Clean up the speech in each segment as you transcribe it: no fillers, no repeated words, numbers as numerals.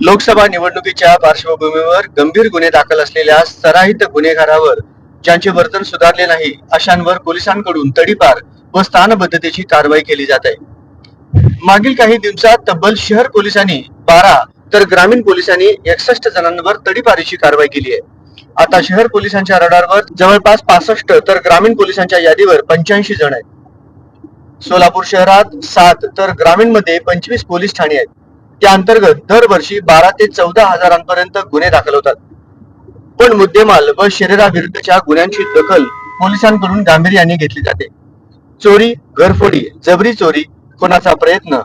लोकसभा निवडणुकीच्या पार्श्वभूमीवर गंभीर गुन्हे दाखल असलेल्या सराईत गुन्हेगारावर ज्यांचे वर्तन सुधारले नाही अशांवर पोलिसांकडून तडीपार व स्थानबद्धतेची कारवाई केली जात आहे। मागील काही दिवसात तब्बल शहर पोलिसांनी 12 तर ग्रामीण पोलिसांनी 61 जणांवर तडीपारीची कारवाई केली आहे। आता शहर पोलिसांच्या रडारवर जवळपास 65 तर ग्रामीण पोलिसांच्या यादीवर 85 जण आहेत। सोलापूर शहरात 7 तर ग्रामीण मध्ये 25 पोलीस ठाणे आहेत। त्या अंतर्गत दरवर्षी 12 ते 14 हजारांपर्यंत गुन्हे दाखल होतात। पण मुद्देमाल व शरीराविरुद्धच्या गुन्ह्यांची दखल पोलिसांकडून गांभीर्याने घेतली जाते। चोरी, घरफोडी, जबरी चोरी, खुनाचा प्रयत्न,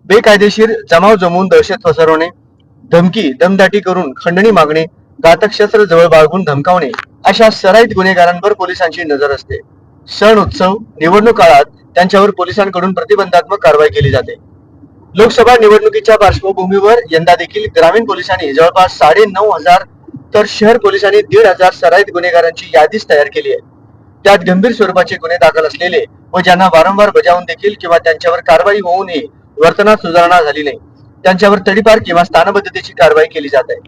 बेकायदेशीर जमाव जमवून दहशत पसरवणे, धमकी दमदाटी करून खंडणी मागणे, घातक शस्त्र जवळ बाळगून धमकावणे अशा सराईत गुन्हेगारांवर पोलिसांची नजर असते। सण उत्सव निवडणूक काळात त्यांच्यावर पोलिसांकडून प्रतिबंधात्मक कारवाई केली जाते। लोकसभा निवडणुकीच्या पार्श्वभूमीवर यंदा देखील ग्रामीण पोलिसांनी जवळपास 9,500 तर शहर पोलिसांनी 1,500 सराईत गुन्हेगारांची यादीच तयार केली आहे। त्यात गंभीर स्वरूपाचे गुन्हे दाखल असलेले व ज्यांना वारंवार बजावून देखील किंवा त्यांच्यावर कारवाई होऊनही वर्तनात सुधारणा झाली नाही त्यांच्यावर तडीपार किंवा स्थानबद्धतेची कारवाई केली जात आहे।